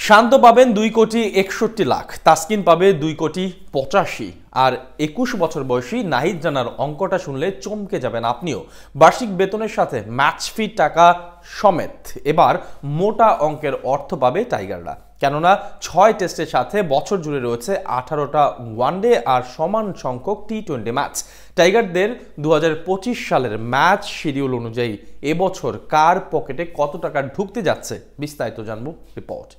শান্ত পাবেন 2,61,00,000, তাসকিন পাবে 2,85,00,000 আর 21 বছর বয়সী নাহিদ রানার অঙ্কটা শুনলে চমকে যাবেন আপনিও। বার্ষিক বেতনের সাথে ম্যাচ ফি টাকা সমেত এবার মোটা অঙ্কের অর্থ পাবে টাইগাররা, কেননা 6 টেস্টের সাথে বছর জুড়ে রয়েছে 18টা ওয়ানডে আর সমান সংখ্যক টি-20 ম্যাচ। টাইগারদের 2025 সালের ম্যাচ শিডিউল অনুযায়ী এবছর কার পকেটে কত টাকা ঢুকতে যাচ্ছে বিস্তারিত জানবো রিপোর্ট।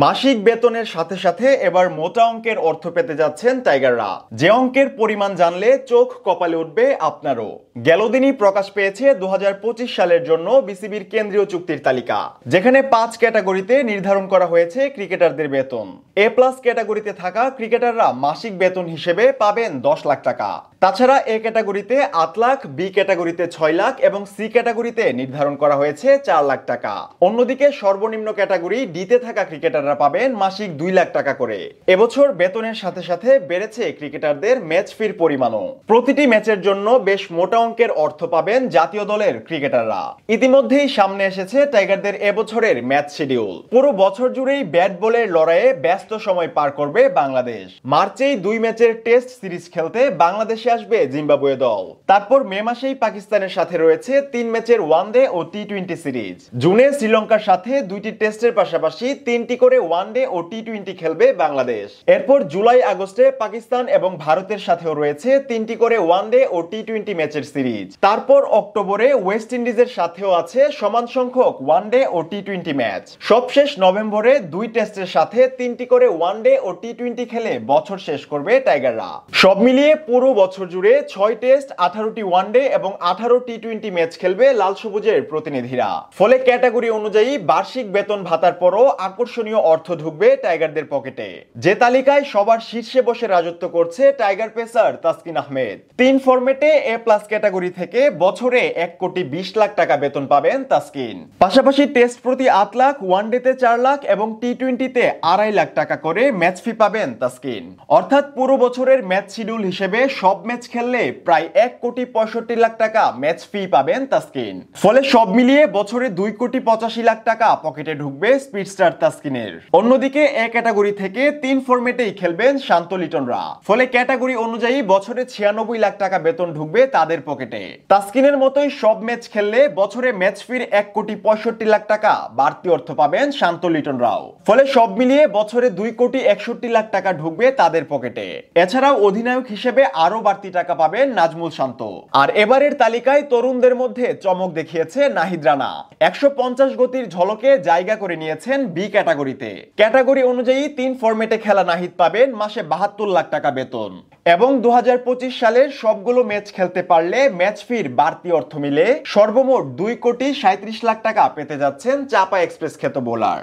মাসিক বেতনের সাথে সাথে এবার মোটা অঙ্কের অর্থ পেতে যাচ্ছেন টাইগাররা। যে অঙ্কের পরিমাণ জানলে চোখ কপালে উঠবে আপনারও। গেল দিনই প্রকাশ পেয়েছে 2025 সালের জন্য বিসিবির কেন্দ্রীয় চুক্তির তালিকা, যেখানে 5 ক্যাটাগরিতে নির্ধারণ করা হয়েছে ক্রিকেটারদের বেতন। এ প্লাস ক্যাটাগরিতে থাকা ক্রিকেটাররা মাসিক বেতন হিসেবে পাবেন 10 লাখ টাকা। তাছাড়া এ ক্যাটাগরিতে 8 লাখ, বি ক্যাটাগরিতে 6 লাখ এবং সি ক্যাটাগরিতে নির্ধারণ করা হয়েছে 4 লাখ টাকা। অন্যদিকে সর্বনিম্ন ক্যাটাগরি ডিতে থাকা ক্রিকেটাররা পাবেন মাসিক 2 লাখ টাকা করে। এবছর বেতনের সাথে সাথে বেড়েছে ক্রিকেটারদের ম্যাচ ফির পরিমাণও। প্রতিটি ম্যাচের জন্য বেশ মোটা অঙ্কের অর্থ পাবেন জাতীয় দলের ক্রিকেটাররা। ইতিমধ্যেই সামনে এসেছে টাইগারদের এবছরের ম্যাচ শিডিউল। পুরো বছর জুড়েই ব্যাট বলের লড়াইয়ে ব্যস্ত সময় পার করবে বাংলাদেশ। মার্চেই 2 ম্যাচের টেস্ট সিরিজ খেলতে বাংলাদেশে আসবে জিম্বাবুয়ে দল। তারপর মে মাসেই পাকিস্তানের সাথে রয়েছে 3 ম্যাচের ওয়ানডে ও টি-20 সিরিজ। জুনে শ্রীলঙ্কার সাথে 2টি টেস্টের পাশাপাশি 3টি করে ওয়ানডে ও টি-20 খেলবে বাংলাদেশ। এরপর জুলাই আগস্টে পাকিস্তান এবং ভারতের সাথেও রয়েছে 3টি করে ওয়ানডে ও টি-20 ম্যাচের সিরিজ। তারপর অক্টোবরে ওয়েস্ট ইন্ডিজের সাথেও আছে সমান সংখ্যক ওয়ানডে ও টি-20 ম্যাচ। সবশেষ নভেম্বরে 2 টেস্টের সাথে 3টি করে ওয়ানডে ও টি-20 খেলে বছর শেষ করবে টাইগাররা। সব মিলিয়ে পুরো বছর জুড়ে 6 টেস্ট, 18টি ওয়ানডে এবং 18 টি-20 ম্যাচ খেলবে লাল সবুজের প্রতিনিধিরা। ফলে ক্যাটাগরি অনুযায়ী বার্ষিক বেতন ভাতার পরও আকর্ষণীয় অর্থ ঢুকবে টাইগারদের পকেটে। যে তালিকায় সবার শীর্ষে বসে রাজত্ব করছে টাইগার পেসার তাসকিন আহমেদ। 3 ফরম্যাটে এ প্লাস ক্যাটাগরি থেকে বছরে 1,20,00,000 টাকা বেতন পাবেন তাসকিন। পাশাপাশি টেস্ট প্রতি 8 লাখ, ওয়ানডেতে 4 লাখ এবং টি-20তে 2.5 লাখ টাকা করে ম্যাচ ফি পাবেন তাসকিন। অর্থাৎ পুরো বছরের ম্যাচ শিডিউল হিসেবে সব ম্যাচ খেললে প্রায় 1,65,00,000 টাকা ম্যাচ ফি পাবেন তাসকিন। ফলে সব মিলিয়ে বছরে 2,85,00,000 টাকা পকেটে ঢুকবে স্পিডস্টার তাসকিনের। অন্যদিকে এ ক্যাটাগরি থেকে 3 ফরম্যাটেই খেলবেন শান্ত লিটনরা। ফলে ক্যাটাগরি অনুযায়ী বছরে 96 লাখ টাকা বেতন ঢুকবে তাদের পকেটে। তাসকিনের মতোই সব ম্যাচ খেললে বছরে ম্যাচ ফির 1,65,00,000 টাকা বাড়তি অর্থ পাবেন শান্ত লিটনরাও। ফলে সব মিলিয়ে বছরে 2,61,00,000 টাকা ঢুকবে তাদের পকেটে। এছাড়াও অধিনায়ক হিসেবে আরো বাড়তি টাকা পাবেন নাজমুল শান্ত। আর এবারের তালিকায় তরুণদের মধ্যে চমক দেখিয়েছে নাহিদ রানা। 150 গতির ঝলকে জায়গা করে নিয়েছেন বি ক্যাটাগরিতে। ক্যাটাগরি অনুযায়ী 3 ফরম্যাটে খেলা নাহিদ পাবেন মাসে 72 লাখ টাকা বেতন এবং 2025 সালের সবগুলো ম্যাচ খেলতে পারলে ম্যাচ ফির বাড়তি অর্থ মিলে সর্বমোট 2,37,00,000 টাকা পেতে যাচ্ছেন চাপা এক্সপ্রেস খ্যাত বোলার।